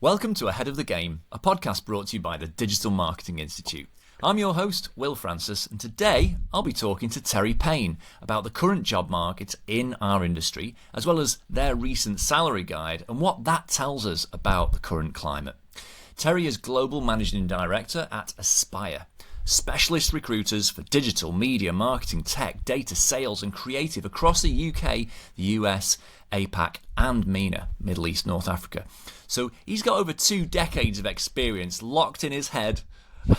Welcome to Ahead of the Game, a podcast brought to you by the Digital Marketing Institute. I'm your host, Will Francis, and today I'll be talking to Terry Payne about the current job market in our industry, as well as their recent salary guide and what that tells us about the current climate. Terry is Global Managing Director at Aspire, specialist recruiters for digital, media, marketing, tech, data, sales and creative across the UK, the US, APAC and MENA, Middle East, North Africa. So he's got over 2 decades of experience locked in his head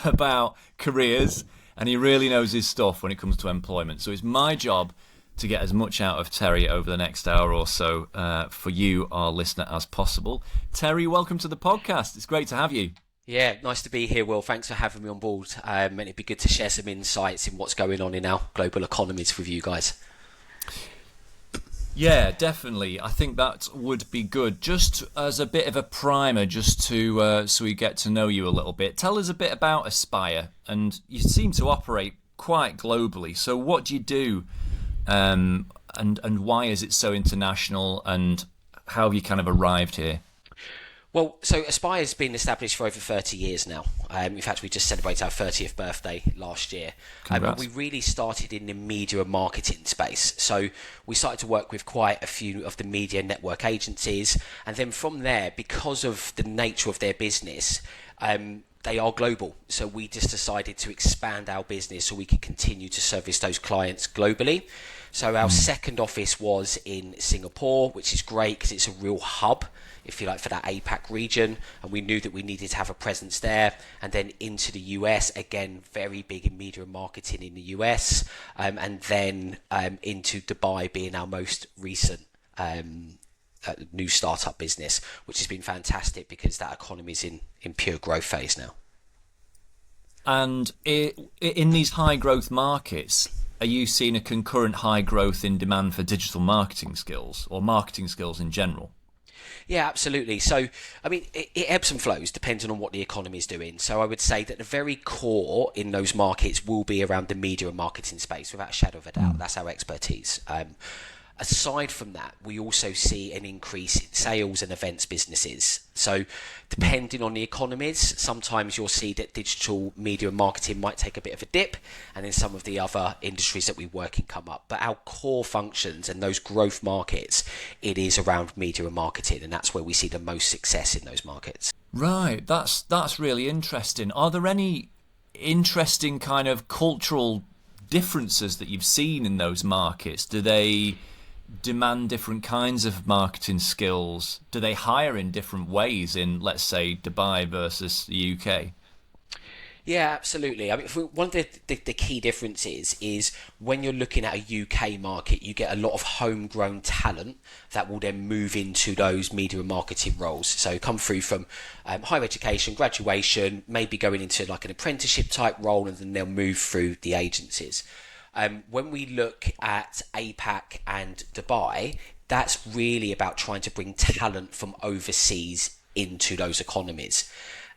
about careers, and he really knows his stuff when it comes to employment. So it's my job to get as much out of Terry over the next hour or so for you, our listener, as possible. Terry, welcome to the podcast. It's great to have you. Yeah, nice to be here, Will. Thanks for having me on board. And it'd be good to share some insights in what's going on in our global economies with you guys. Yeah, definitely. I think that would be good. Just as a bit of a primer, just to so we get to know you a little bit. Tell us a bit about Aspire, and you seem to operate quite globally. So, what do you do, and why is it so international, and how have you kind of arrived here? Well, so Aspire's been established for over 30 years now. In fact, we just celebrated our 30th birthday last year. And we really started in the media and marketing space. So we started to work with quite a few of the media network agencies. And then from there, because of the nature of their business, they are global. So we just decided to expand our business so we could continue to service those clients globally. So our second office was in Singapore, which is great because it's a real hub, if you like, for that APAC region, and we knew that we needed to have a presence there. And then into the US, again, very big in media and marketing in the US, and then into Dubai being our most recent new startup business, which has been fantastic because that economy is in pure growth phase now. And in these high growth markets, are you seeing a concurrent high growth in demand for digital marketing skills or marketing skills in general? Yeah, absolutely. So, I mean, it ebbs and flows depending on what the economy is doing. So I would say that the very core in those markets will be around the media and marketing space, without a shadow of a doubt. That's our expertise. Aside from that, we also see an increase in sales and events businesses. So depending on the economies, sometimes you'll see that digital media and marketing might take a bit of a dip, and then some of the other industries that we work in come up. But our core functions and those growth markets, it is around media and marketing, and that's where we see the most success in those markets. Right, that's really interesting. Are there any interesting kind of cultural differences that you've seen in those markets? Do they demand different kinds of marketing skills? Do they hire in different ways in, let's say, Dubai versus the UK? Yeah, absolutely. I mean, one of the key differences is when you're looking at a UK market, you get a lot of homegrown talent that will then move into those media and marketing roles. So come through from higher education, graduation, maybe going into like an apprenticeship type role, and then they'll move through the agencies. When we look at APAC and Dubai, that's really about trying to bring talent from overseas into those economies.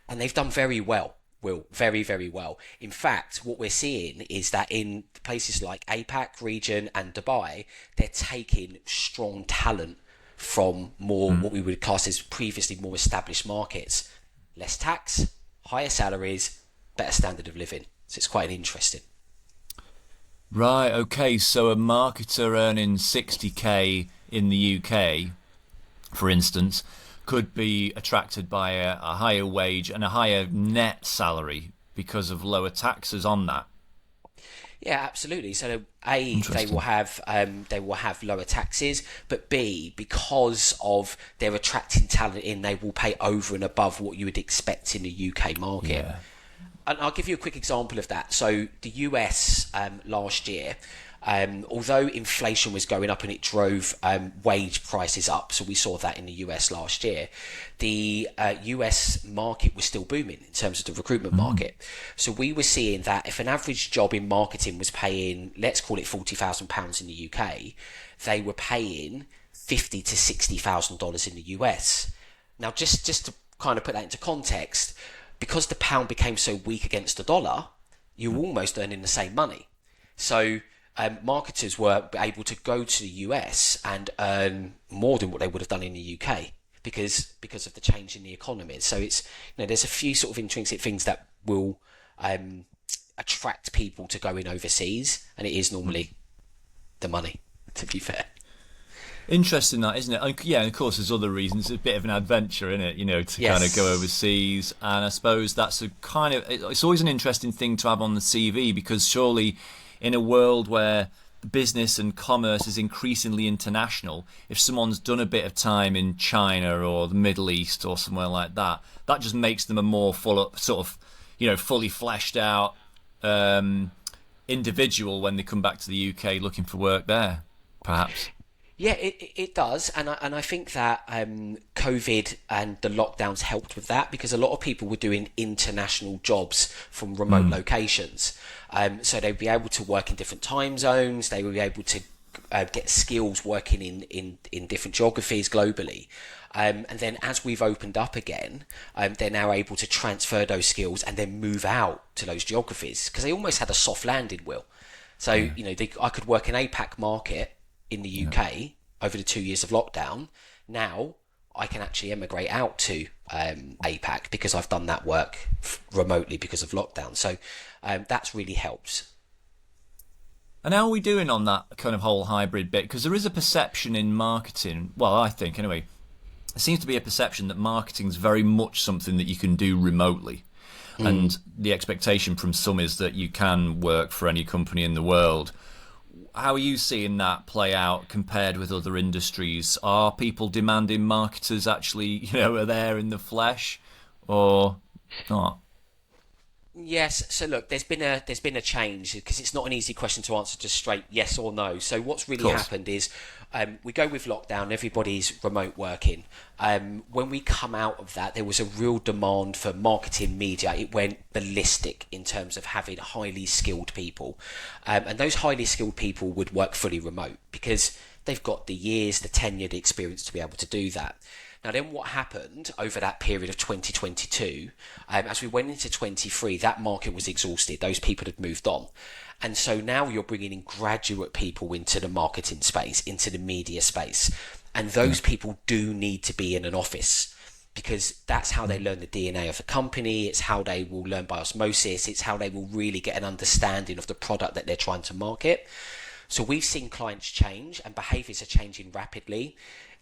And they've done very well, Will, very, very well. In fact, what we're seeing is that in places like APAC region and Dubai, they're taking strong talent from more what we would class as previously more established markets. Less tax, higher salaries, better standard of living. So it's quite interesting. Right, okay, so a marketer earning 60k in the UK, for instance, could be attracted by a higher wage and a higher net salary because of lower taxes on that. Yeah, absolutely. So they will have lower taxes, but B, because of they're attracting talent in, they will pay over and above what you would expect in the UK market. Yeah. And I'll give you a quick example of that. So the US last year, although inflation was going up and it drove wage prices up, so we saw that in the US last year, the US market was still booming in terms of the recruitment market. So we were seeing that if an average job in marketing was paying, let's call it £40,000 in the UK, they were paying $50,000 to $60,000 in the US. Now, just to kind of put that into context, because the pound became so weak against the dollar, you were almost earning the same money. So marketers were able to go to the US and earn more than what they would have done in the UK because of the change in the economy. So it's, there's a few sort of intrinsic things that will attract people to go in overseas, and it is normally the money, to be fair. Interesting, that, isn't it? Yeah, and of course there's other reasons. It's a bit of an adventure, isn't it? To kind of go overseas, and I suppose that's a kind of, it's always an interesting thing to have on the CV, because surely in a world where business and commerce is increasingly international, if someone's done a bit of time in China or the Middle East or somewhere like that, that just makes them a more fully fleshed out individual when they come back to the UK looking for work there, perhaps. Yeah, it does, and I think that COVID and the lockdowns helped with that, because a lot of people were doing international jobs from remote locations. So they'd be able to work in different time zones. They would be able to get skills working in different geographies globally. And then as we've opened up again, they're now able to transfer those skills and then move out to those geographies, because they almost had a soft landing, Will. So, I could work in APAC market in the UK over the 2 years of lockdown. Now I can actually emigrate out to APAC because I've done that work remotely because of lockdown. So that's really helped. And how are we doing on that kind of whole hybrid bit? Because there is a perception in marketing, well, I think anyway, there seems to be a perception that marketing is very much something that you can do remotely. And the expectation from some is that you can work for any company in the world. How are you seeing that play out compared with other industries? Are people demanding marketers actually, are there in the flesh, or not? Yes. So look, there's been a change, because it's not an easy question to answer just straight yes or no. So what's really happened is we go with lockdown, everybody's remote working. When we come out of that, there was a real demand for marketing media. It went ballistic in terms of having highly skilled people. And those highly skilled people would work fully remote because they've got the years, the tenure, the experience to be able to do that. Now then, what happened over that period of 2022, as we went into 23, that market was exhausted. Those people had moved on. And so now you're bringing in graduate people into the marketing space, into the media space. And those people do need to be in an office, because that's how they learn the DNA of the company. It's how they will learn by osmosis. It's how they will really get an understanding of the product that they're trying to market. So we've seen clients change, and behaviours are changing rapidly.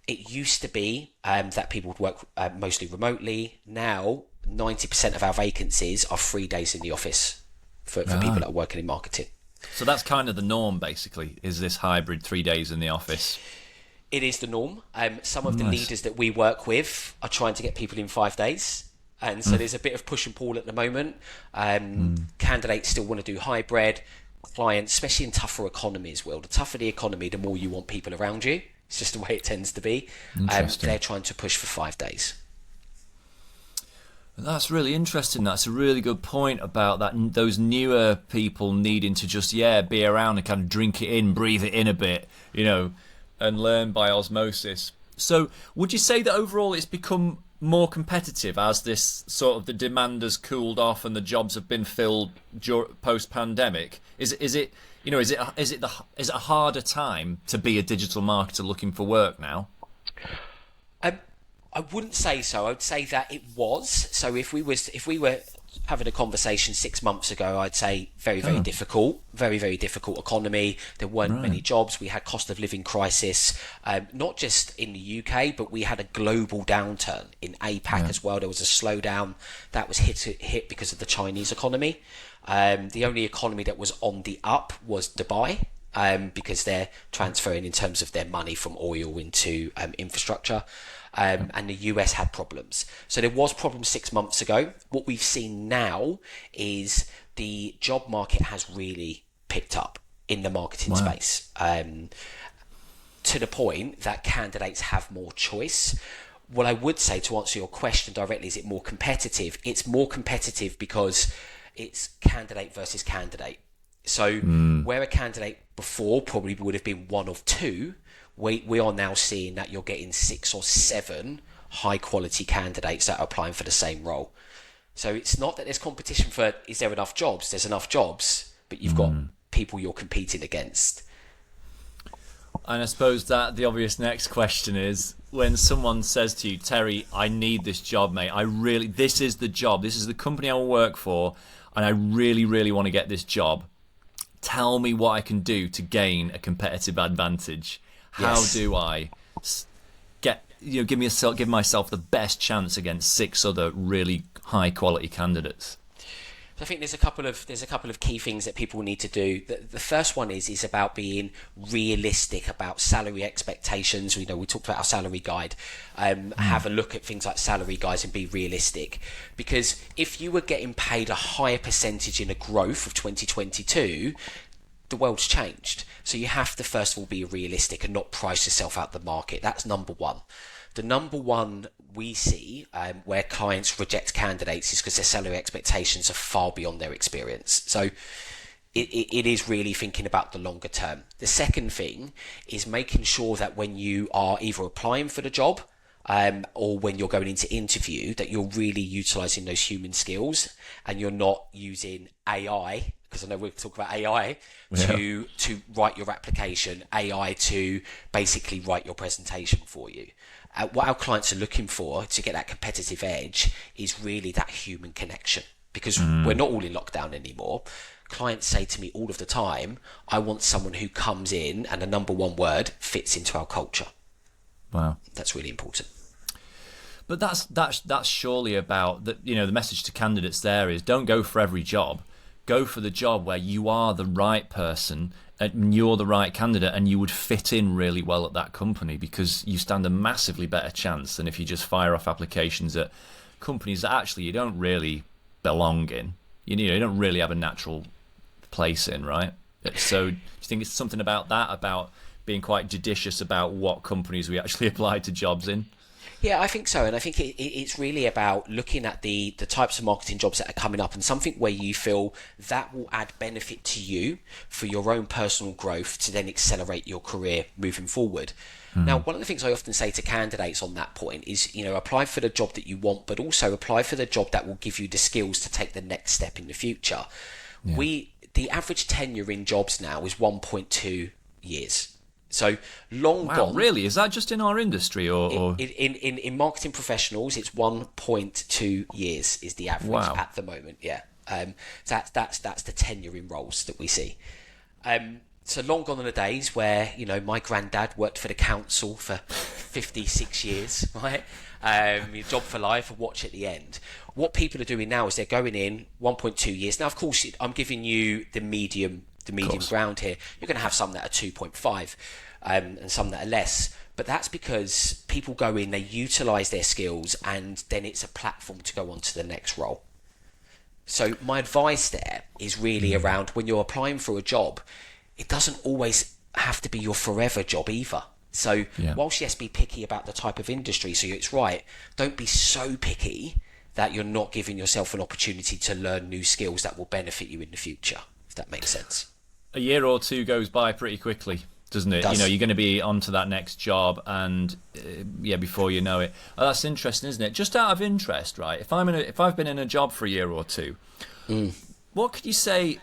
It used to be that people would work mostly remotely. Now, 90% of our vacancies are 3 days in the office for people that are working in marketing. So that's kind of the norm, basically, is this hybrid 3 days in the office? It is the norm. Some of the leaders that we work with are trying to get people in 5 days. And so there's a bit of push and pull at the moment. Candidates still want to do hybrid. Clients, especially in tougher economies, Will, the tougher the economy, the more you want people around you. It's just the way it tends to be. They're trying to push for 5 days. That's really interesting. That's a really good point about that. Those newer people needing to just, be around and kind of drink it in, breathe it in a bit, and learn by osmosis. So would you say that overall it's become more competitive as this sort of the demand has cooled off and the jobs have been filled post-pandemic? Is it a harder time to be a digital marketer looking for work now? I wouldn't say so. I would say that it was. So if we were having a conversation 6 months ago, I'd say very, very difficult, very, very difficult economy. There weren't many jobs. We had cost of living crisis, not just in the UK, but we had a global downturn in APAC as well. There was a slowdown that was hit because of the Chinese economy. The only economy that was on the up was Dubai, because they're transferring in terms of their money from oil into infrastructure. And the US had problems. So there was problems 6 months ago. What we've seen now is the job market has really picked up in the marketing space, to the point that candidates have more choice. What I would say, to answer your question directly, is it more competitive? It's more competitive because it's candidate versus candidate. So where a candidate before probably would have been one of two, we are now seeing that you're getting 6 or 7 high quality candidates that are applying for the same role. So it's not that there's competition for, is there enough jobs? There's enough jobs, but you've got people you're competing against. And I suppose that the obvious next question is, when someone says to you, Terry, I need this job, mate. This is the job. This is the company I will work for, and I really, really want to get this job. Tell me what I can do to gain a competitive advantage. How do I give myself the best chance against 6 other really high quality candidates? I think there's a couple of key things that people need to do. The first one is about being realistic about salary expectations. We talked about our salary guide. Have a look at things like salary guides and be realistic, because if you were getting paid a higher percentage in a growth of 2022, the world's changed. So you have to first of all be realistic and not price yourself out the market. That's number one. The number one we see where clients reject candidates is because their salary expectations are far beyond their experience. So it is really thinking about the longer term. The second thing is making sure that when you are either applying for the job or when you're going into interview, that you're really utilising those human skills and you're not using AI, because I know we'll talk about AI, to write your application, AI to basically write your presentation for you. What our clients are looking for to get that competitive edge is really that human connection, because we're not all in lockdown anymore. Clients say to me all of the time, I want someone who comes in and the number one word fits into our culture. Wow. That's really important. But that's surely about the message to candidates there is, don't go for every job. Go for the job where you are the right person and you're the right candidate and you would fit in really well at that company, because you stand a massively better chance than if you just fire off applications at companies that actually you don't really belong in. You don't really have a natural place in, right? So do you think it's something about that, about being quite judicious about what companies we actually apply to jobs in? Yeah, I think so. And I think it's really about looking at the types of marketing jobs that are coming up and something where you feel that will add benefit to you for your own personal growth to then accelerate your career moving forward. Now, one of the things I often say to candidates on that point is, apply for the job that you want, but also apply for the job that will give you the skills to take the next step in the future. Yeah. The average tenure in jobs now is 1.2 years. So long gone. Really? Is that just in our industry, or? In marketing professionals, it's 1.2 years is the average at the moment. Yeah, that's the tenure in roles that we see. So long gone are the days where my granddad worked for the council for 56 years, right? Your job for life, a watch at the end. What people are doing now is they're going in 1.2 years. Now, of course, I'm giving you the medium ground here. You're going to have some that are 2.5 and some that are less, but that's because people go in, they utilize their skills, and then it's a platform to go on to the next role. So my advice there is really around, when you're applying for a job, it doesn't always have to be your forever job either. So whilst yes, be picky about the type of industry, so it's right, don't be so picky that you're not giving yourself an opportunity to learn new skills that will benefit you in the future, if that makes sense. A year or two goes by pretty quickly, doesn't it? You're going to be on to that next job, and before you know it. Oh, that's interesting, isn't it? Just out of interest, right? If I've been in a job for a year or two, what could you say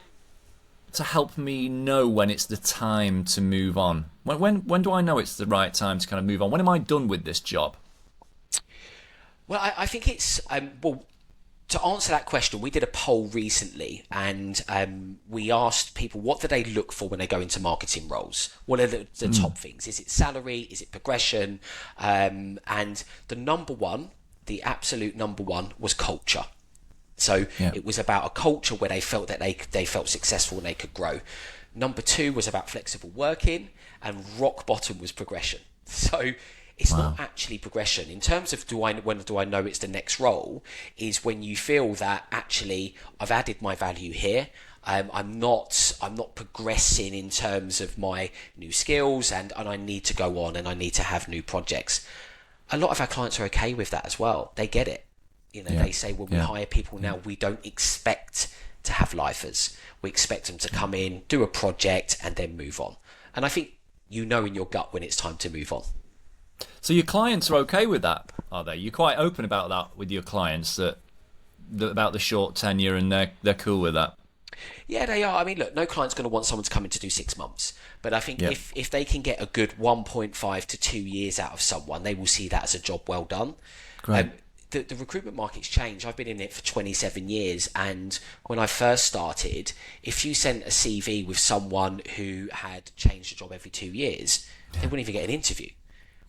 to help me know when it's the time to move on? When do I know it's the right time to kind of move on? When am I done with this job? Well, I think it's to answer that question, we did a poll recently, and we asked people, what do they look for when they go into marketing roles? What are the top things? Is it salary? Is it progression? And the number one, the absolute number one, was culture. So it was about a culture where they felt that they felt successful and they could grow. Number two was about flexible working, and rock bottom was progression. So it's not actually progression. In terms of when do I know it's the next role, is when you feel that actually I've added my value here. I'm not progressing in terms of my new skills, and I need to go on and I need to have new projects. A lot of our clients are okay with that as well. They get it. They say when we hire people now, we don't expect to have lifers. We expect them to come in, do a project, and then move on. And I think in your gut when it's time to move on. So your clients are okay with that, are they? You're quite open about that with your clients, that about the short tenure, and they're cool with that. Yeah, they are. I mean, look, no client's going to want someone to come in to do 6 months. But I think Yeah. if they can get a good 1.5 to 2 years out of someone, they will see that as a job well done. Great. The recruitment market's changed. I've been in it for 27 years. And when I first started, if you sent a CV with someone who had changed a job every 2 years, they wouldn't even get an interview.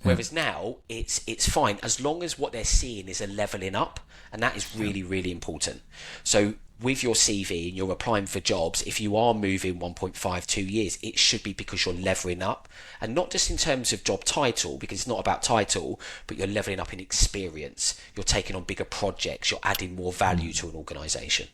Whereas now, it's fine as long as what they're seeing is a leveling up, and that is really, really important. So with your CV and you're applying for jobs, if you are moving 1.5, 2 years, it should be because you're leveling up, and not just in terms of job title, because it's not about title, but you're leveling up in experience. You're taking on bigger projects. You're adding more value to an organisation.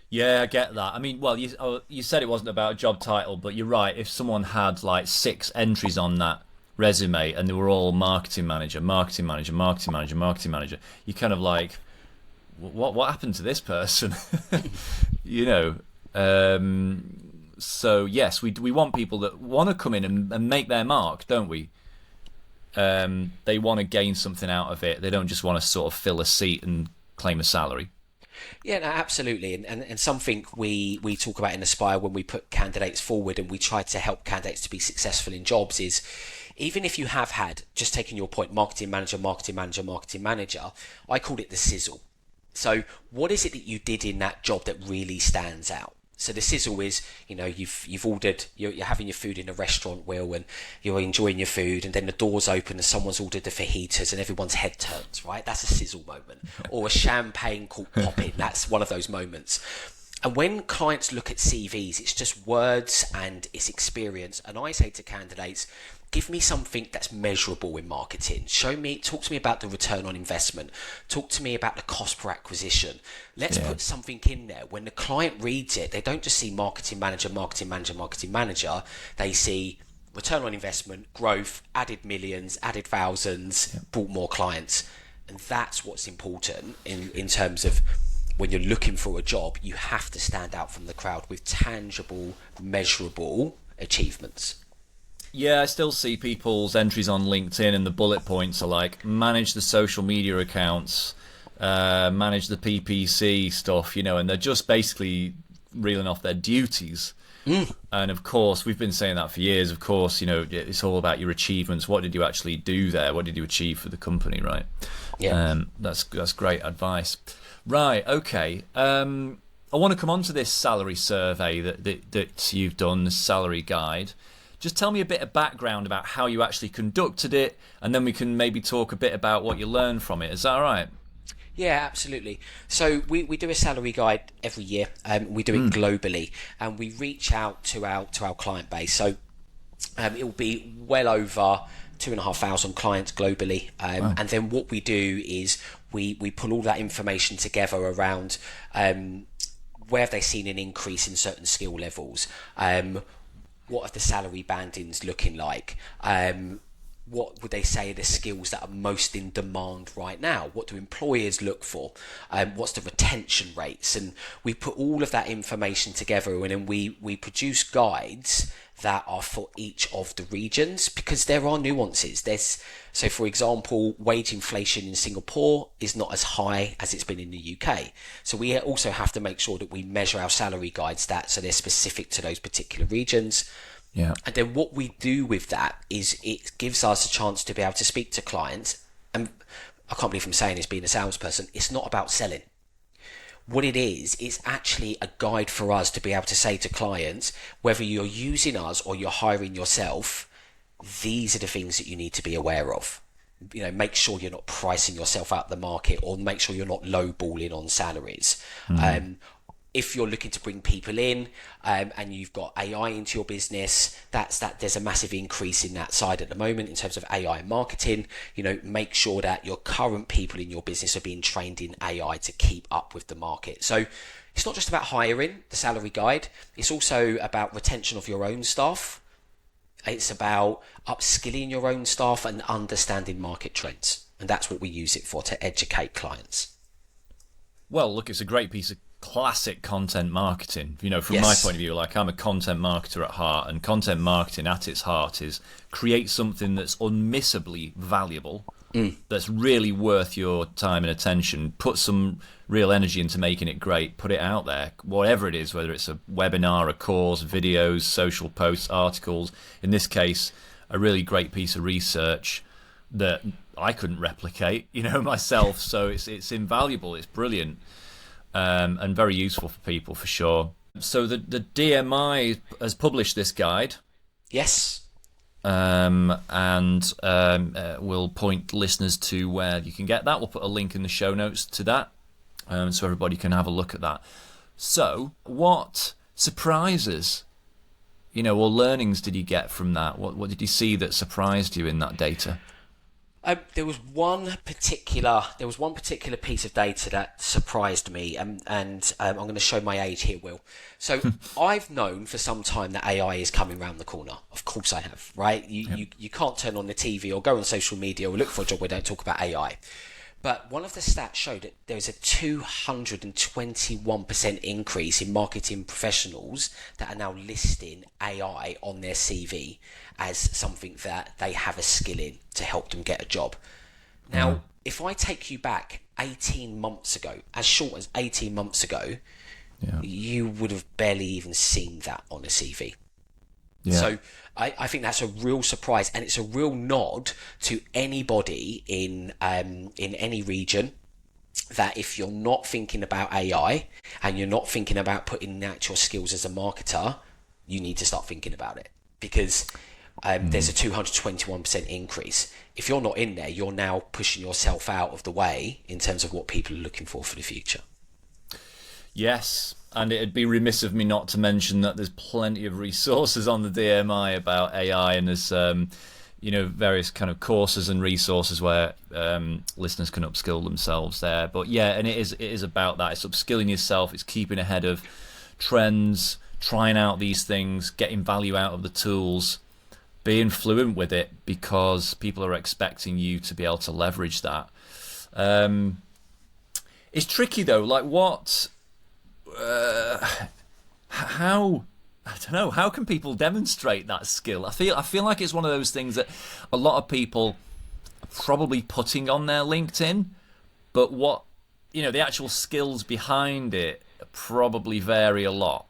Yeah, I get that. I mean, well, you said it wasn't about a job title, but you're right. If someone had like 6 entries on that resume and they were all marketing manager, marketing manager, marketing manager, marketing manager, you kind of like, what happened to this person? you know. So yes, we want people that want to come in and make their mark, don't we? They want to gain something out of it. They don't just want to sort of fill a seat and claim a salary. Yeah, no, absolutely. And something we talk about in Aspire when we put candidates forward and we try to help candidates to be successful in jobs is, even if you have had, just taking your point, marketing manager, marketing manager, marketing manager, I called it the sizzle. So what is it that you did in that job that really stands out? So the sizzle is, you've ordered, you're having your food in a restaurant, Will, and you're enjoying your food, and then the doors open and someone's ordered the fajitas and everyone's head turns, right? That's a sizzle moment. Or a champagne cork popping, that's one of those moments. And when clients look at CVs, it's just words and it's experience. And I say to candidates, give me something that's measurable in marketing. Talk to me about the return on investment. Talk to me about the cost per acquisition. Let's put something in there. When the client reads it, they don't just see marketing manager, marketing manager, marketing manager. They see return on investment, growth, added millions, added thousands, brought more clients. And that's what's important in terms of when you're looking for a job, you have to stand out from the crowd with tangible, measurable achievements. Yeah, I still see people's entries on LinkedIn and the bullet points are like, manage the social media accounts, manage the PPC stuff, and they're just basically reeling off their duties. And of course, we've been saying that for years. Of course, it's all about your achievements. What did you actually do there? What did you achieve for the company, right? Yeah. That's great advice. Right, okay. I want to come on to this salary survey that you've done, the salary guide. Just tell me a bit of background about how you actually conducted it, and then we can maybe talk a bit about what you learned from it. Is that all right? Yeah, absolutely. So we do a salary guide every year. We do it globally, and we reach out to our client base. So it will be well over 2,500 clients globally. Wow. And then what we do is we pull all that information together around where have they seen an increase in certain skill levels. What are the salary bandings looking like? What would they say are the skills that are most in demand right now? What do employers look for? What's the retention rates? And we put all of that information together, and then we produce guides that are for each of the regions, because there are nuances. So for example, wage inflation in Singapore is not as high as it's been in the UK. So we also have to make sure that we measure our salary guides so they're specific to those particular regions. Yeah. And then what we do with that is it gives us a chance to be able to speak to clients. And I can't believe I'm saying this being a salesperson, it's not about selling. What it is, it's actually a guide for us to be able to say to clients, whether you're using us or you're hiring yourself, these are the things that you need to be aware of. Make sure you're not pricing yourself out the market, or make sure you're not lowballing on salaries. If you're looking to bring people in and you've got AI into your business, there's a massive increase in that side at the moment in terms of AI marketing. Make sure that your current people in your business are being trained in AI to keep up with the market. So it's not just about hiring, the salary guide. It's also about retention of your own staff. It's about upskilling your own staff and understanding market trends. And that's what we use it for, to educate clients. Well, look, it's a great piece of classic content marketing. From Yes. my point of view, like, I'm a content marketer at heart, and content marketing at its heart is create something that's unmissably valuable that's really worth your time and attention, put some real energy into making it great, put it out there, whatever it is, whether it's a webinar, a course, videos, social posts, articles, in this case, a really great piece of research that I couldn't replicate, myself. So it's invaluable, it's brilliant, and very useful for people for sure. So the DMI has published this guide. Yes. And we'll point listeners to where you can get that. We'll put a link in the show notes to that, so everybody can have a look at that. So, what surprises, or learnings did you get from that? What did you see that surprised you in that data? There was one particular piece of data that surprised me, and I'm going to show my age here, Will. So I've known for some time that AI is coming around the corner. Of course I have, right? You can't turn on the TV or go on social media or look for a job where they don't talk about AI. But one of the stats showed that there was a 221% increase in marketing professionals that are now listing AI on their CV as something that they have a skill in to help them get a job. Now, if I take you back 18 months ago, as short as 18 months ago, you would have barely even seen that on a CV. Yeah. So I think that's a real surprise, and it's a real nod to anybody in any region that if you're not thinking about AI and you're not thinking about putting out your skills as a marketer, you need to start thinking about it, because there's a 221% increase. If you're not in there, you're now pushing yourself out of the way in terms of what people are looking for the future. Yes. And it'd be remiss of me not to mention that there's plenty of resources on the DMI about AI, and there's various kind of courses and resources where listeners can upskill themselves there. But yeah, and it is about that. It's upskilling yourself. It's keeping ahead of trends, trying out these things, getting value out of the tools, being fluent with it, because people are expecting you to be able to leverage that. It's tricky though. Like how can people demonstrate that skill? I feel like it's one of those things that a lot of people are probably putting on their LinkedIn, but the actual skills behind it probably vary a lot.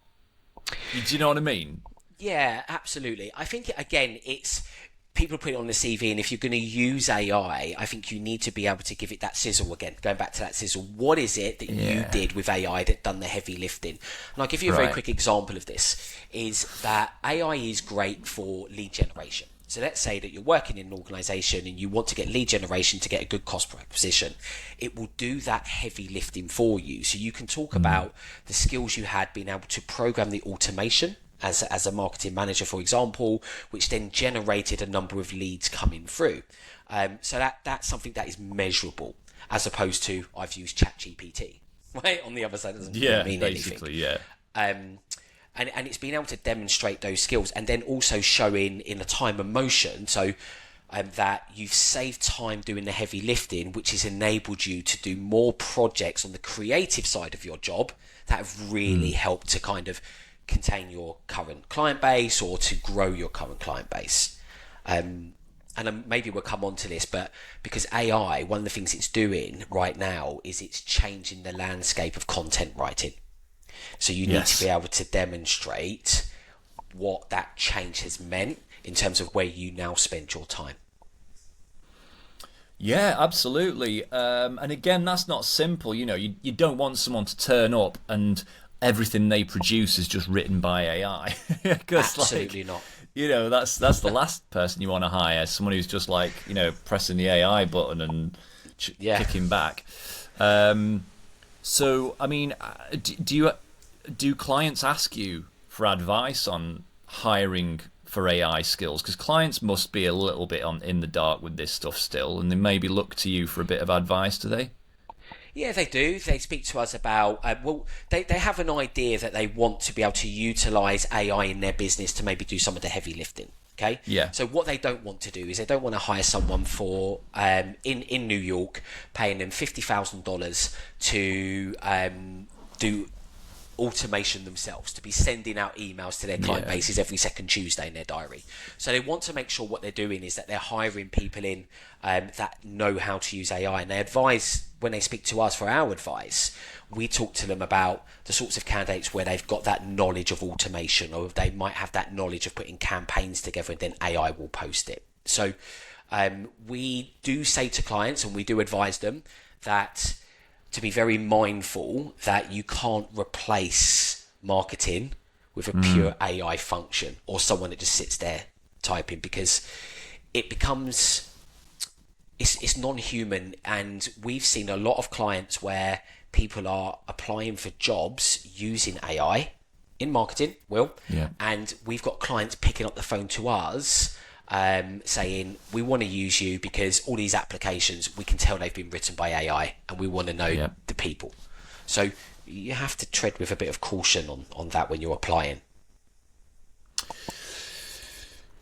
Do you know what I mean? Yeah, absolutely. I think again, it's people put it on the CV, and if you're going to use AI, I think you need to be able to give it that sizzle again. Going back to that sizzle, what is it that you did with AI that done the heavy lifting? And I'll give you a very quick example of this, is that AI is great for lead generation. So let's say that you're working in an organization and you want to get lead generation to get a good cost per acquisition. It will do that heavy lifting for you. So you can talk about the skills you had being able to program the automation as a marketing manager, for example, which then generated a number of leads coming through. So that's something that is measurable, as opposed to I've used ChatGPT, right? On the other side, it doesn't mean basically, anything. And it's being able to demonstrate those skills, and then also showing in a time and motion, so that you've saved time doing the heavy lifting, which has enabled you to do more projects on the creative side of your job that have really helped to kind of contain your current client base or to grow your current client base. And maybe we'll come on to this, but because AI, one of the things it's doing right now is it's changing the landscape of content writing. So you need to be able to demonstrate what that change has meant in terms of where you now spend your time. Yeah, absolutely. And again, that's not simple. You don't want someone to turn up and everything they produce is just written by AI. Absolutely not. That's the last person you want to hire, someone who's just pressing the AI button and kicking back. So, I mean, do clients ask you for advice on hiring for AI skills? Because clients must be a little bit in the dark with this stuff still, and they maybe look to you for a bit of advice, do they? Yeah, they do. They speak to us about, they have an idea that they want to be able to utilise AI in their business to maybe do some of the heavy lifting. Okay. Yeah. So what they don't want to do is they don't want to hire someone for in New York, paying them $50,000 to do automation themselves, to be sending out emails to their client bases every second Tuesday in their diary. So they want to make sure what they're doing is that they're hiring people in that know how to use AI. And they advise, when they speak to us for our advice, we talk to them about the sorts of candidates where they've got that knowledge of automation, or they might have that knowledge of putting campaigns together, and then AI will post it. So we do say to clients, and we do advise them, that to be very mindful that you can't replace marketing with a pure AI function or someone that just sits there typing, because it becomes, it's non-human. And we've seen a lot of clients where people are applying for jobs using AI in marketing, and we've got clients picking up the phone to us saying, we want to use you because all these applications, we can tell they've been written by AI, and we want to know the people. So you have to tread with a bit of caution on that when you're applying.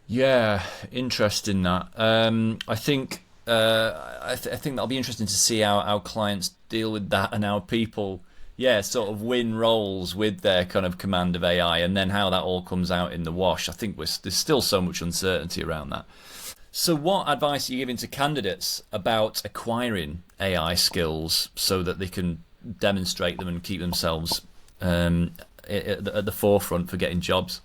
Yeah, interesting that. I think I think that'll be interesting to see how our clients deal with that, and how people sort of win roles with their kind of command of AI, and then how that all comes out in the wash. I think there's still so much uncertainty around that. So what advice are you giving to candidates about acquiring AI skills so that they can demonstrate them and keep themselves at the forefront for getting jobs?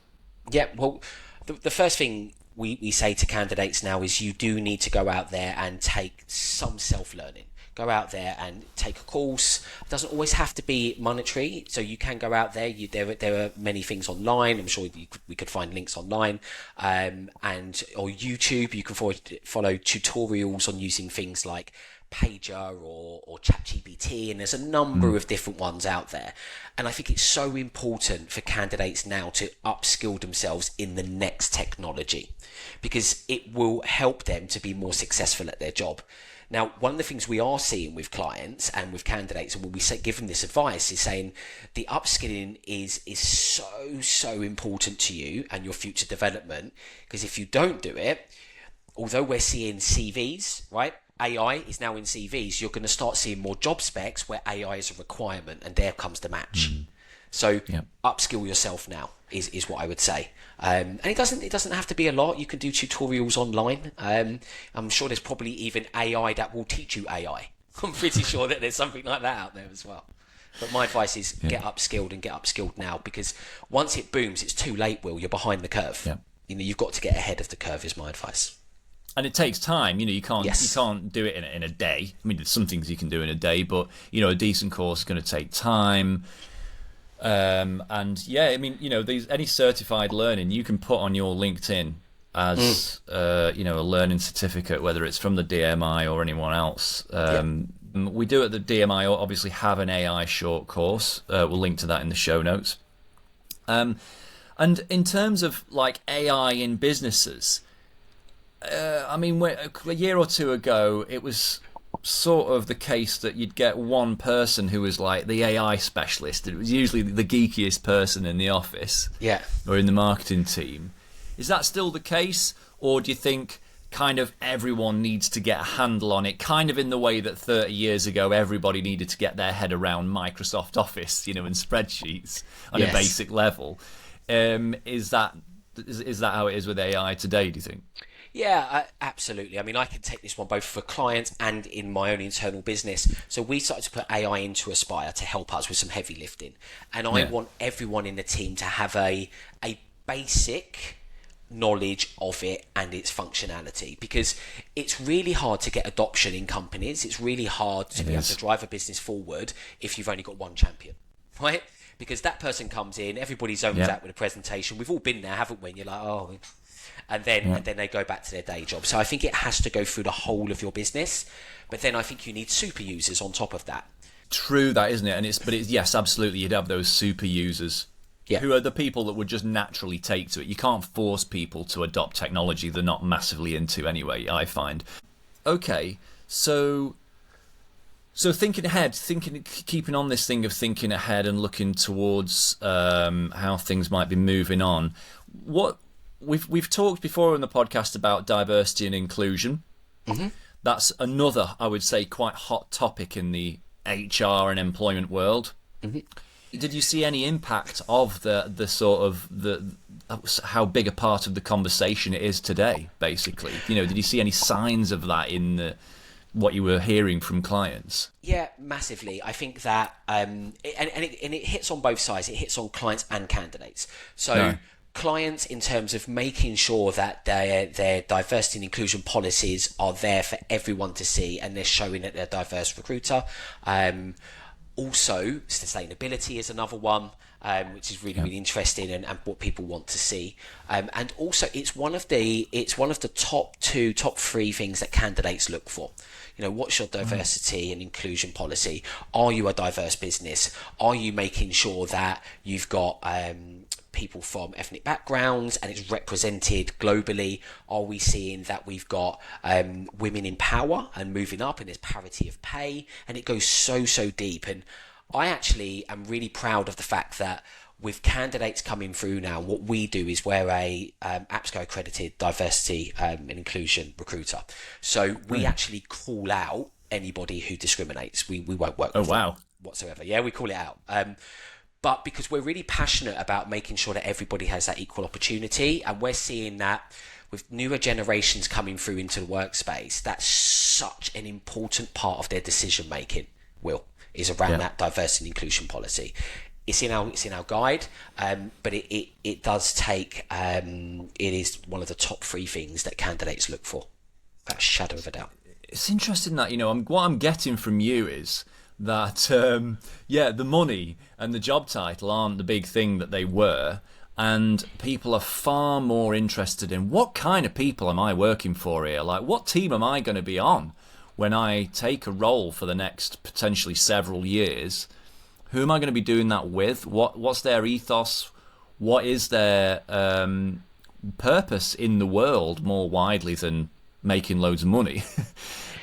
Yeah, well, the first thing we say to candidates now is you do need to go out there and take some self-learning. Go out there and take a course. It doesn't always have to be monetary, so you can go out there. There are many things online. I'm sure we could find links online, or YouTube. You can follow tutorials on using things like Pager or ChatGPT, and there's a number of different ones out there. And I think it's so important for candidates now to upskill themselves in the next technology, because it will help them to be more successful at their job. Now, one of the things we are seeing with clients and with candidates, and when we give them this advice, is saying the upskilling is so important to you and your future development, because if you don't do it, although we're seeing CVs, right? AI is now in CVs, you're going to start seeing more job specs where AI is a requirement, and there comes the match. So upskill yourself now is what I would say. And it doesn't have to be a lot. You can do tutorials online. I'm sure there's probably even AI that will teach you AI. I'm pretty sure that there's something like that out there as well. But my advice is get upskilled, and get upskilled now, because once it booms, it's too late, Will. You're behind the curve. You've got to get ahead of the curve is my advice. And it takes time. You can't do it in a day. I mean, there's some things you can do in a day, but a decent course is going to take time. Any certified learning you can put on your LinkedIn as a learning certificate, whether it's from the DMI or anyone else. We do at the DMI obviously have an AI short course. We'll link to that in the show notes. And in terms of like AI in businesses, a year or two ago, it was sort of the case that you'd get one person who was like the AI specialist. It was usually the geekiest person in the office, or in the marketing team. Is that still the case, or do you think kind of everyone needs to get a handle on it, kind of in the way that 30 years ago everybody needed to get their head around Microsoft Office, and spreadsheets on a basic level? Is that how it is with AI today, do you think? Yeah, absolutely. I mean, I can take this one both for clients and in my own internal business. So we started to put AI into Aspire to help us with some heavy lifting. And I want everyone in the team to have a basic knowledge of it and its functionality, because it's really hard to get adoption in companies. It's really hard to be able to drive a business forward if you've only got one champion, right? Because that person comes in, everybody zones out with a presentation. We've all been there, haven't we? And you're like, oh... And then they go back to their day job. So I think it has to go through the whole of your business. But then I think you need super users on top of that. True, that isn't it? Yes, absolutely. You'd have those super users who are the people that would just naturally take to it. You can't force people to adopt technology they're not massively into anyway, I find. Okay, so thinking ahead, keeping on this thing of thinking ahead and looking towards how things might be moving on. What we've talked before on the podcast about diversity and inclusion. Mm-hmm. That's another, I would say, quite hot topic in the HR and employment world. Mm-hmm. Did you see any impact of the sort of how big a part of the conversation it is today? Basically, did you see any signs of that in what you were hearing from clients? Yeah, massively. I think that, it hits on both sides. It hits on clients and candidates. So. No. Clients, in terms of making sure that their diversity and inclusion policies are there for everyone to see, and they're showing that they're a diverse recruiter. Also, sustainability is another one, which is really interesting and what people want to see. And also, it's one of the top 3 things that candidates look for. What's your diversity and inclusion policy? Are you a diverse business? Are you making sure that you've got people from ethnic backgrounds and it's represented globally? Are we seeing that we've got women in power and moving up, and there's parity of pay? And it goes so deep. And I actually am really proud of the fact that with candidates coming through now, what we do is we're a Upskill accredited diversity and inclusion recruiter. So we actually call out anybody who discriminates. We won't work with them whatsoever. Yeah, we call it out. But because we're really passionate about making sure that everybody has that equal opportunity, and we're seeing that with newer generations coming through into the workspace, that's such an important part of their decision making, is around that diversity and inclusion policy. It's in our guide, but it does take, it is one of the top 3 things that candidates look for, without a shadow of a doubt. It's interesting that, what I'm getting from you is that, the money and the job title aren't the big thing that they were, and people are far more interested in what kind of people am I working for here? Like, what team am I going to be on when I take a role for the next potentially several years? Who am I going to be doing that with? What's their ethos? What is their purpose in the world more widely than making loads of money?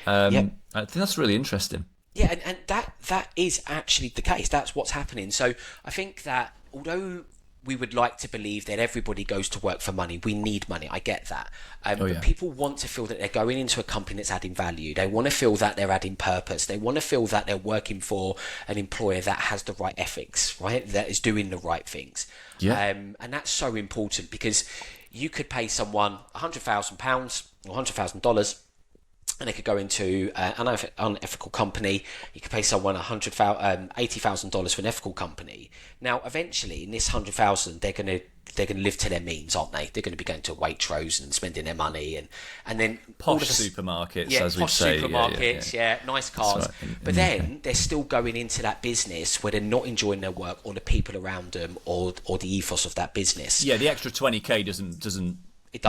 I think that's really interesting. Yeah, and that is actually the case. That's what's happening. So I think that although we would like to believe that everybody goes to work for money, we need money. I get that. But people want to feel that they're going into a company that's adding value. They want to feel that they're adding purpose. They want to feel that they're working for an employer that has the right ethics, right? That is doing the right things. Yeah. And that's so important, because you could pay someone £100,000 or $100,000 and they could go into an unethical company. You could pay someone $80,000 for an ethical company. Now, eventually, in this $100,000, they're going to live to their means, aren't they? They're going to be going to Waitrose and spending their money, and then posh supermarkets, as we say, supermarkets, nice cars. Right. But then they're still going into that business where they're not enjoying their work or the people around them or the ethos of that business. Yeah, the extra 20k doesn't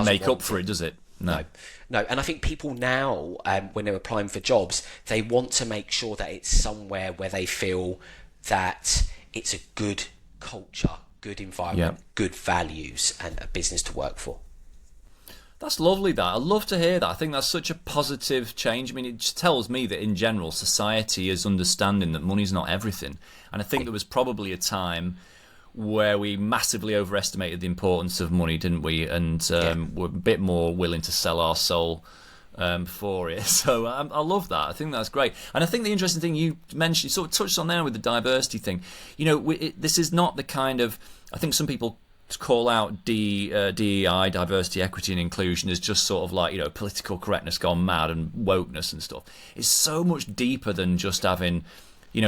make up for it, does it? No. And I think people now, when they're applying for jobs, they want to make sure that it's somewhere where they feel that it's a good culture, good environment, good values, and a business to work for. That's lovely, that. I love to hear that. I think that's such a positive change. I mean, it just tells me that in general, society is understanding that money's not everything. And I think there was probably a time where we massively overestimated the importance of money, didn't we? And we're a bit more willing to sell our soul for it. So I love that. I think that's great. And I think the interesting thing you mentioned, you sort of touched on there with the diversity thing. This is not the kind of, I think some people call out DEI, diversity, equity and inclusion, as just sort of like, political correctness gone mad and wokeness and stuff. It's so much deeper than just having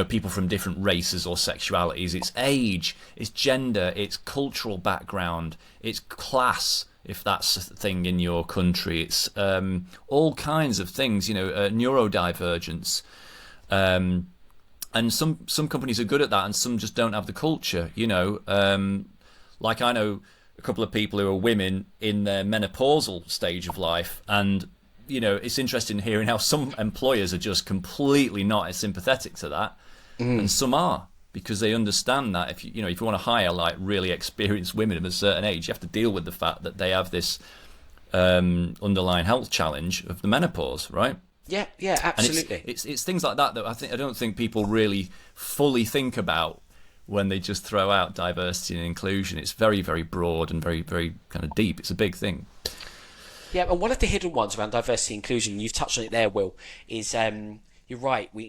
people from different races or sexualities. It's age, it's gender, it's cultural background, it's class, if that's a thing in your country. It's all kinds of things, neurodivergence. And some companies are good at that and some just don't have the culture, Like I know a couple of people who are women in their menopausal stage of life, and it's interesting hearing how some employers are just completely not as sympathetic to that, and some are, because they understand that if you want to hire like really experienced women of a certain age, you have to deal with the fact that they have this underlying health challenge of the menopause, right? Yeah, absolutely. And it's things like that I don't think people really fully think about when they just throw out diversity and inclusion. It's very, very broad and very, very kind of deep. It's a big thing. Yeah, and one of the hidden ones around diversity and inclusion, you've touched on it there, Will, is you're right. We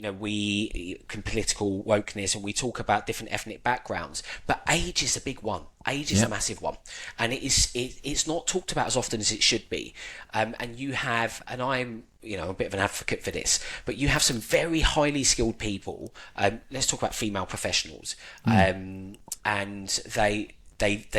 political wokeness, and we talk about different ethnic backgrounds, but age is a big one. Age is a massive one, and it's not talked about as often as it should be. And you have, and I'm a bit of an advocate for this, but you have some very highly skilled people. Let's talk about female professionals, and they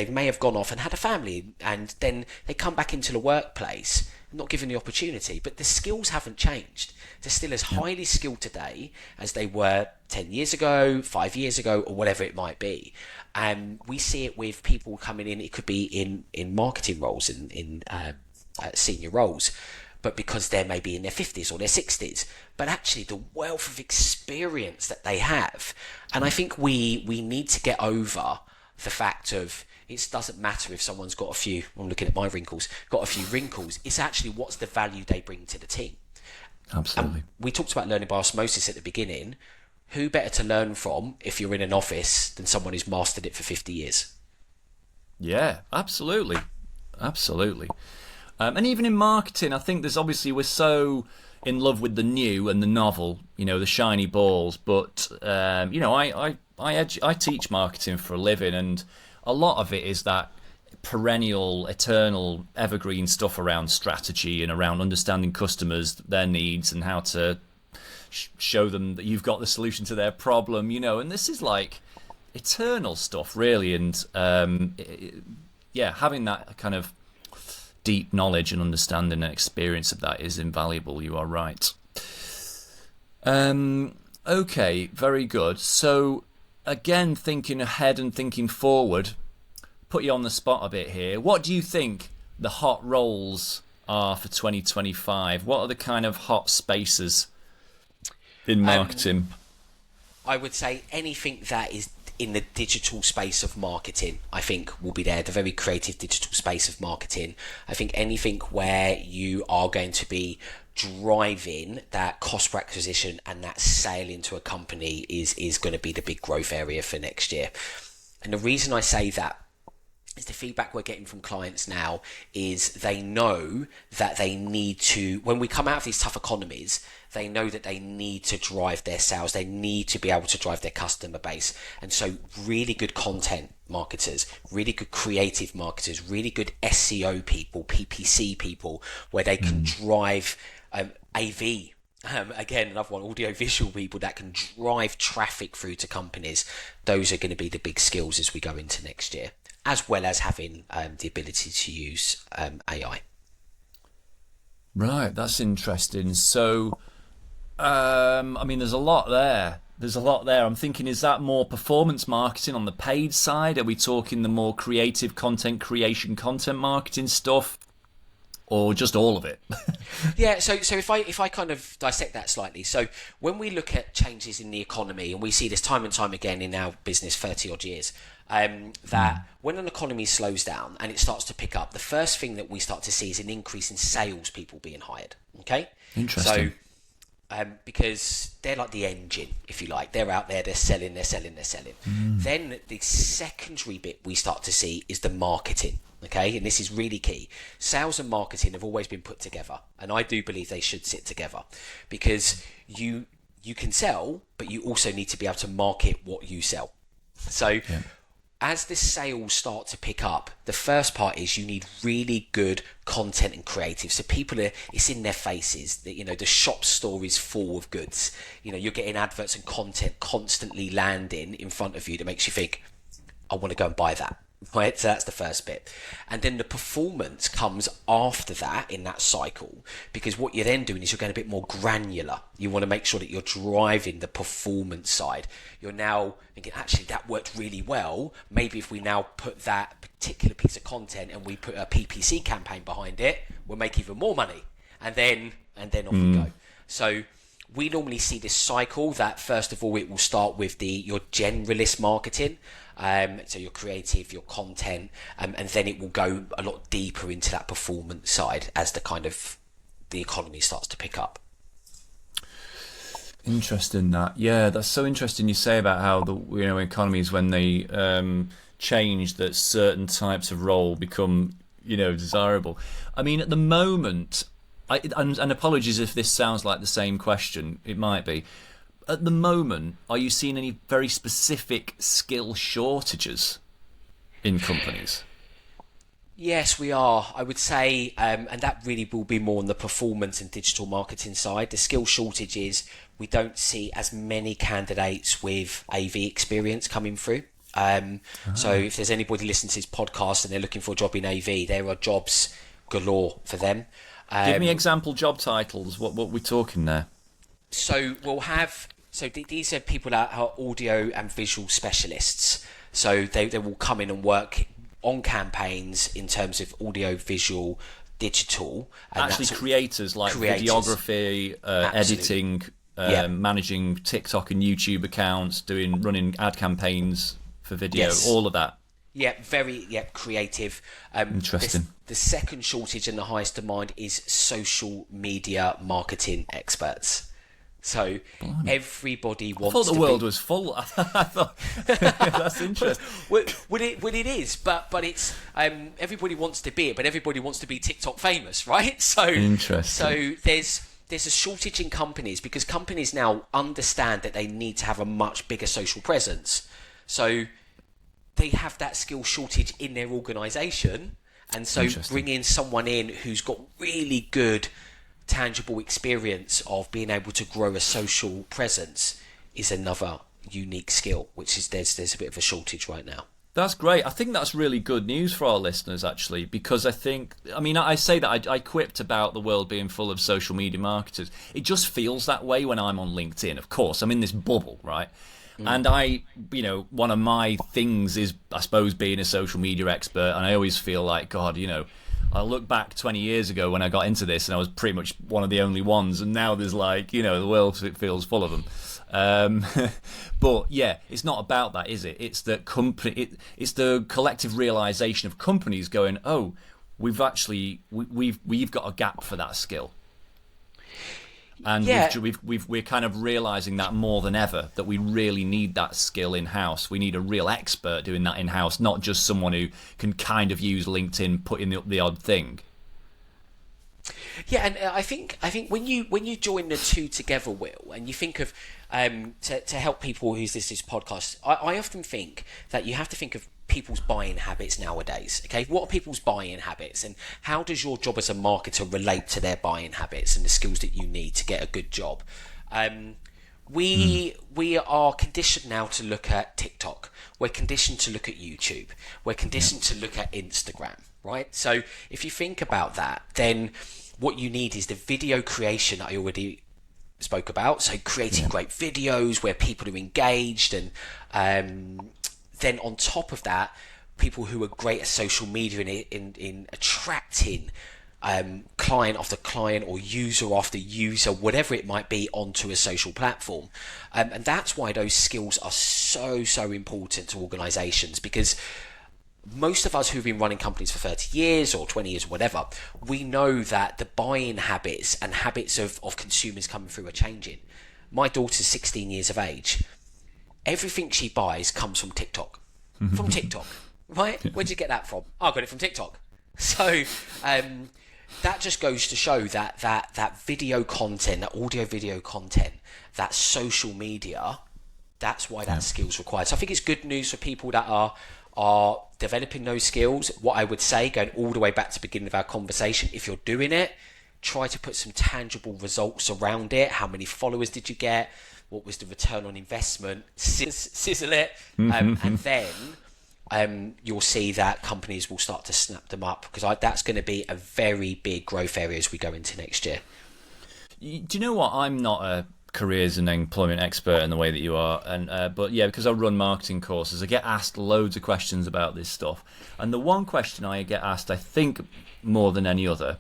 may have gone off and had a family, and then they come back into the workplace not given the opportunity, but the skills haven't changed. They're still as highly skilled today as they were 10 years ago, 5 years ago, or whatever it might be. And we see it with people coming in. It could be in marketing roles, in senior roles, but because they're maybe in their 50s or their 60s, but actually the wealth of experience that they have. And I think we need to get over the fact of, it doesn't matter if someone's got a few, I'm looking at my wrinkles, got a few wrinkles. It's actually what's the value they bring to the team. Absolutely. And we talked about learning by osmosis at the beginning. Who better to learn from if you're in an office than someone who's mastered it for 50 years? Yeah, absolutely. Absolutely. And even in marketing, I think we're so in love with the new and the novel, the shiny balls. But, I teach marketing for a living, and a lot of it is that perennial, eternal, evergreen stuff around strategy and around understanding customers, their needs, and how to show them that you've got the solution to their problem, and this is like eternal stuff, really. And having that kind of deep knowledge and understanding and experience of that is invaluable. You are right. Okay, very good. So again, thinking ahead and thinking forward, put you on the spot a bit here. What do you think the hot roles are for 2025? What are the kind of hot spaces in marketing? I would say anything that is in the digital space of marketing, I think will be there, the very creative digital space of marketing. I think anything where you are going to be driving that cost per acquisition and that sale into a company is going to be the big growth area for next year. And the reason I say that is the feedback we're getting from clients now is they know that they need to, when we come out of these tough economies, they know that they need to drive their sales. They need to be able to drive their customer base. And so really good content marketers, really good creative marketers, really good SEO people, PPC people, where they can drive AV. Again, another one, audio visual people that can drive traffic through to companies. Those are going to be the big skills as we go into next year, as well as having the ability to use AI. Right, that's interesting. So, there's a lot there. I'm thinking, is that more performance marketing on the paid side? Are we talking the more creative content creation, content marketing stuff? Or just all of it? Yeah, so if I kind of dissect that slightly, so when we look at changes in the economy, and we see this time and time again in our business 30 odd years, that when an economy slows down and it starts to pick up, the first thing that we start to see is an increase in salespeople being hired. Okay? Interesting. So, because they're like the engine, if you like. They're out there, they're selling. Then the secondary bit we start to see is the marketing. Okay, and this is really key. Sales and marketing have always been put together, and I do believe they should sit together, because you can sell, but you also need to be able to market what you sell. So as the sales start to pick up, the first part is you need really good content and creative. So it's in their faces. The shop store is full of goods. You're getting adverts and content constantly landing in front of you that makes you think, I want to go and buy that. Right, so that's the first bit. And then the performance comes after that in that cycle, because what you're then doing is you're going a bit more granular. You want to make sure that you're driving the performance side. You're now thinking, actually, that worked really well. Maybe if we now put that particular piece of content and we put a PPC campaign behind it, we'll make even more money. And then off we go. So we normally see this cycle that, first of all, it will start with your generalist marketing. So your creative, your content, and then it will go a lot deeper into that performance side as the economy starts to pick up. Interesting that. Yeah, that's so interesting you say about how the economies, when they change, that certain types of role become desirable. I mean, at the moment, and apologies if this sounds like the same question, it might be. At the moment, are you seeing any very specific skill shortages in companies? Yes, we are. I would say, and that really will be more on the performance and digital marketing side. The skill shortage is we don't see as many candidates with AV experience coming through. So if there's anybody listening to this podcast and they're looking for a job in AV, there are jobs galore for them. Give me example job titles. What we're talking there? So these are people that are audio and visual specialists. So they will come in and work on campaigns in terms of audio, visual, digital. And actually creators like videography, editing, managing TikTok and YouTube accounts, running ad campaigns for video, all of that. Yeah, very creative. Interesting. The second shortage and the highest demand is social media marketing experts. So everybody wants. I thought the world was full. I thought that's interesting. Well, it is, but it's everybody wants to be it, but everybody wants to be TikTok famous, right? So interesting. So there's a shortage in companies because companies now understand that they need to have a much bigger social presence. So they have that skill shortage in their organisation, and so bringing someone in who's got really good tangible experience of being able to grow a social presence is another unique skill, which is there's a bit of a shortage right now. That's great. I think that's really good news for our listeners, actually, because I say that I quipped about the world being full of social media marketers. It just feels that way when I'm on LinkedIn. Of course, I'm in this bubble, right? And one of my things is, I suppose, being a social media expert, and I always feel like, God, I look back 20 years ago when I got into this and I was pretty much one of the only ones, and now there's the world feels full of them. But yeah, it's not about that, is it? It's the it's the collective realization of companies going, oh, we've got a gap for that skill. And we're kind of realizing that more than ever, that we really need that skill in-house. We need a real expert doing that in-house, not just someone who can kind of use LinkedIn, put in the odd thing. Yeah, and I think when you join the two together, Will, and you think of to help people who's listening to this podcast, I often think that you have to think of people's buying habits nowadays. Okay, what are people's buying habits, and how does your job as a marketer relate to their buying habits and the skills that you need to get a good job? We are conditioned now to look at TikTok. We're conditioned to look at YouTube. We're conditioned to look at Instagram, right? So if you think about that, then what you need is the video creation that I already spoke about. So creating great videos where people are engaged, and then on top of that, people who are great at social media in attracting client after client or user after user, whatever it might be, onto a social platform. And that's why those skills are so important to organizations, because most of us who've been running companies for 30 years or 20 years or whatever, we know that the buying habits and habits of consumers coming through are changing. My daughter's 16 years of age. Everything she buys comes from TikTok. From TikTok, right? Where'd you get that from? I got it from TikTok. So that just goes to show that video content, that audio video content, that social media, that's why that skill's required. So I think it's good news for people that are developing those skills. What I would say, going all the way back to the beginning of our conversation, if you're doing it, try to put some tangible results around it. How many followers did you get? What was the return on investment? Sizzle it, and then you'll see that companies will start to snap them up, because that's going to be a very big growth area as we go into next year. Do you know what? I'm not a careers and employment expert in the way that you are, and but yeah, because I run marketing courses, I get asked loads of questions about this stuff, and the one question I get asked, I think more than any other,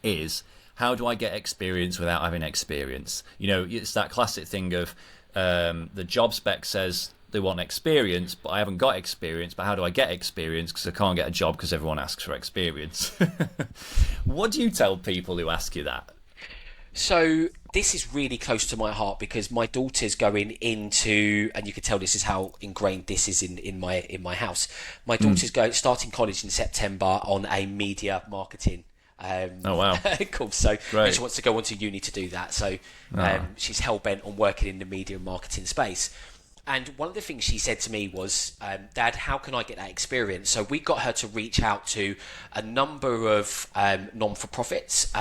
is, how do I get experience without having experience? It's that classic thing of the job spec says they want experience, but I haven't got experience. But how do I get experience? Because I can't get a job because everyone asks for experience. What do you tell people who ask you that? So this is really close to my heart, because my daughter's going into, and you can tell this is how ingrained this is in my house. My daughter's starting college in September on a media marketing Oh, wow. Cool. So Great. she wants to go on to uni to do that. So she's hell-bent on working in the media and marketing space. And one of the things she said to me was, Dad, how can I get that experience? So we got her to reach out to a number of non-for-profits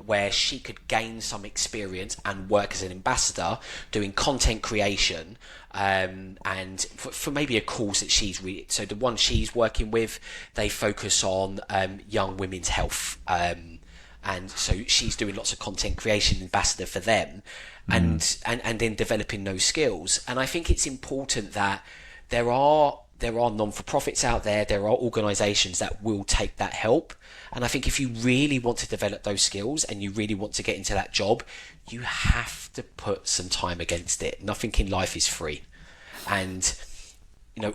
where she could gain some experience and work as an ambassador doing content creation and for maybe a cause that she's so the one she's working with, they focus on young women's health. And so she's doing lots of content creation ambassador for them and then developing those skills. And I think it's important that there are non-for-profits out there, there are organisations that will take that help. And I think if you really want to develop those skills and you really want to get into that job, you have to put some time against it. Nothing in life is free. And,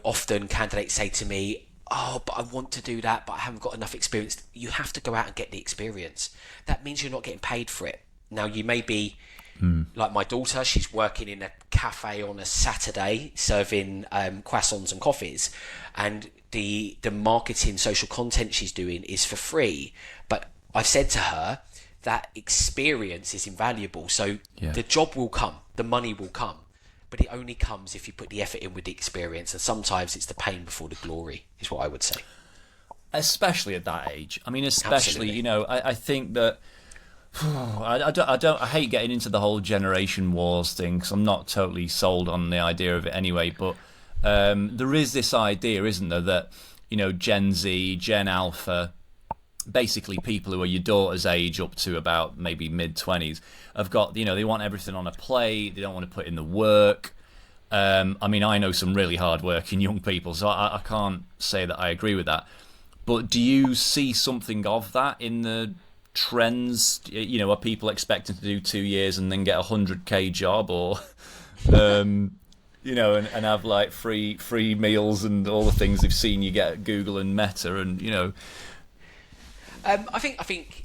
often candidates say to me, oh, but I want to do that, but I haven't got enough experience. You have to go out and get the experience. That means you're not getting paid for it. Now, you may be like my daughter. She's working in a cafe on a Saturday serving croissants and coffees. And the marketing social content she's doing is for free. But I've said to her that experience is invaluable. So the job will come, the money will come. But it only comes if you put the effort in with the experience. And sometimes it's the pain before the glory, is what I would say. Especially at that age. I mean, Absolutely. I think that I hate getting into the whole generation wars thing because I'm not totally sold on the idea of it anyway. But there is this idea, isn't there, that Gen Z, Gen Alpha, basically people who are your daughter's age up to about maybe mid-20s have got, they want everything on a plate. They don't want to put in the work. I know some really hard-working young people, so I can't say that I agree with that. But do you see something of that in the trends? Are people expecting to do 2 years and then get a 100k job, or and have like free meals and all the things they've seen you get at Google and Meta, and I think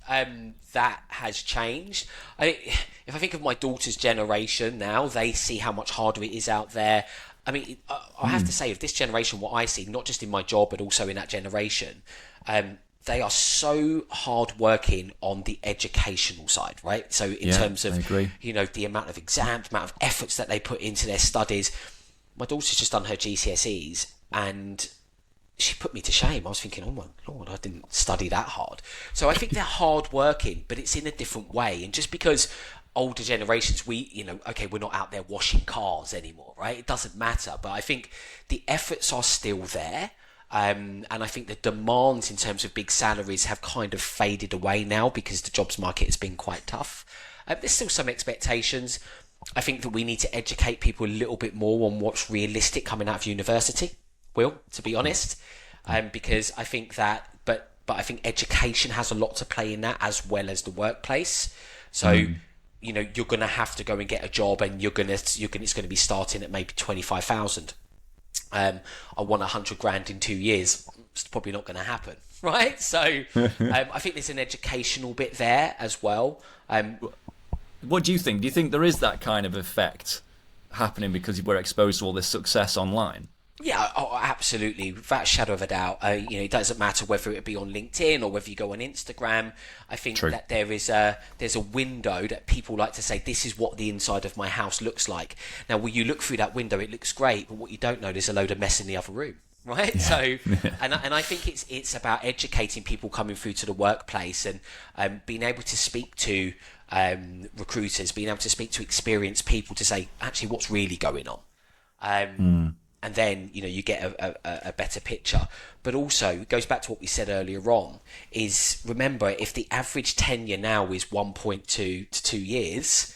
that has changed. If I think of my daughter's generation now, they see how much harder it is out there. I have to say, of this generation, what I see, not just in my job, but also in that generation, they are so hardworking on the educational side, right? So in terms of, the amount of exams, the amount of efforts that they put into their studies. My daughter's just done her GCSEs and she put me to shame. I was thinking, oh my Lord, I didn't study that hard. So I think they're hardworking, but it's in a different way. And just because older generations, we're not out there washing cars anymore, right? It doesn't matter. But I think the efforts are still there. And I think the demands in terms of big salaries have kind of faded away now because the jobs market has been quite tough. There's still some expectations. I think that we need to educate people a little bit more on what's realistic coming out of university, Will, to be honest. Because I think that, but I think education has a lot to play in that as well as the workplace. So, you're going to have to go and get a job and it's going to be starting at maybe 25,000. I want 100 grand in 2 years. It's probably not going to happen, right? So I think there's an educational bit there as well. What do you think? Do you think there is that kind of effect happening because we're exposed to all this success online? Yeah, absolutely. Without a shadow of a doubt. It doesn't matter whether it be on LinkedIn or whether you go on Instagram. I think that there's a window that people like to say, this is what the inside of my house looks like. Now, when you look through that window, it looks great, but what you don't know, there's a load of mess in the other room, right? Yeah. So, and I think it's about educating people coming through to the workplace and being able to speak to recruiters, being able to speak to experienced people to say, actually, what's really going on? And then, you get a better picture. But also, it goes back to what we said earlier on, is remember, if the average tenure now is 1.2 to 2 years,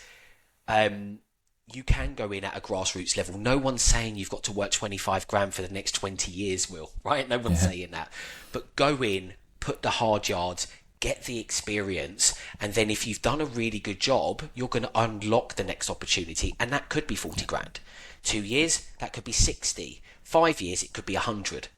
you can go in at a grassroots level. No one's saying you've got to work 25 grand for the next 20 years, Will, right? No one's saying that. But go in, put the hard yards, get the experience, and then if you've done a really good job, you're going to unlock the next opportunity, and that could be 40 grand. 2 years, that could be 60. 5 years, it could be 100.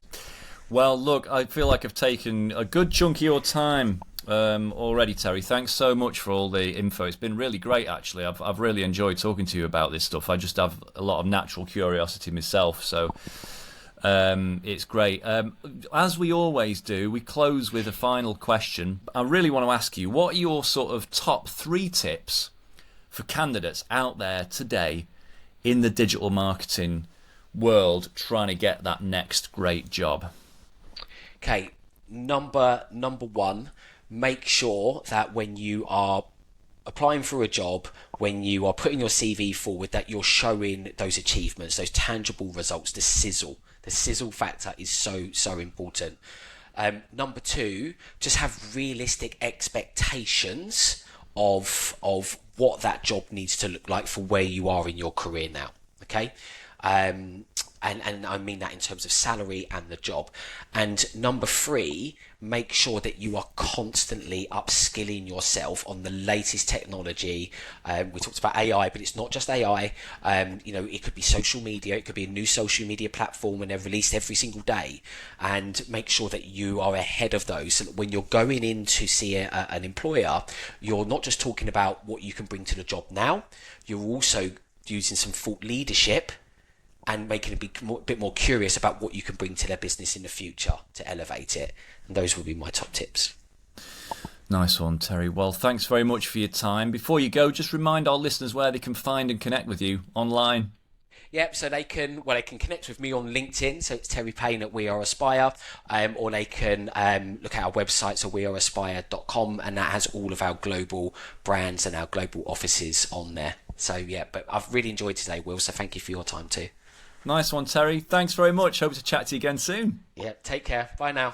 Well, look, I feel like I've taken a good chunk of your time already, Terry. Thanks so much for all the info. It's been really great, actually. I've really enjoyed talking to you about this stuff. I just have a lot of natural curiosity myself. So, It's great. As we always do, we close with a final question. I really want to ask you, what are your sort of top 3 tips for candidates out there today in the digital marketing world trying to get that next great job? Okay, number 1, make sure that when you are applying for a job, when you are putting your CV forward, that you're showing those achievements, those tangible results, the sizzle. The sizzle factor is so important. Number 2, just have realistic expectations of what that job needs to look like for where you are in your career now. Okay. And I mean that in terms of salary and the job. And number 3, make sure that you are constantly upskilling yourself on the latest technology. We talked about AI, but it's not just AI. It could be social media. It could be a new social media platform, and they're released every single day. And make sure that you are ahead of those, so that when you're going in to see an employer, you're not just talking about what you can bring to the job now. You're also using some thought leadership and making them a bit more curious about what you can bring to their business in the future to elevate it. And those would be my top tips. Nice one, Terry. Well, thanks very much for your time. Before you go, just remind our listeners where they can find and connect with you online. Yep, so they can connect with me on LinkedIn, so it's Terry Payne at We Are Aspire, or they can look at our website, so weareaspire.com, and that has all of our global brands and our global offices on there. So yeah, but I've really enjoyed today, Will, so thank you for your time too. Nice one, Terry. Thanks very much. Hope to chat to you again soon. Yeah, take care. Bye now.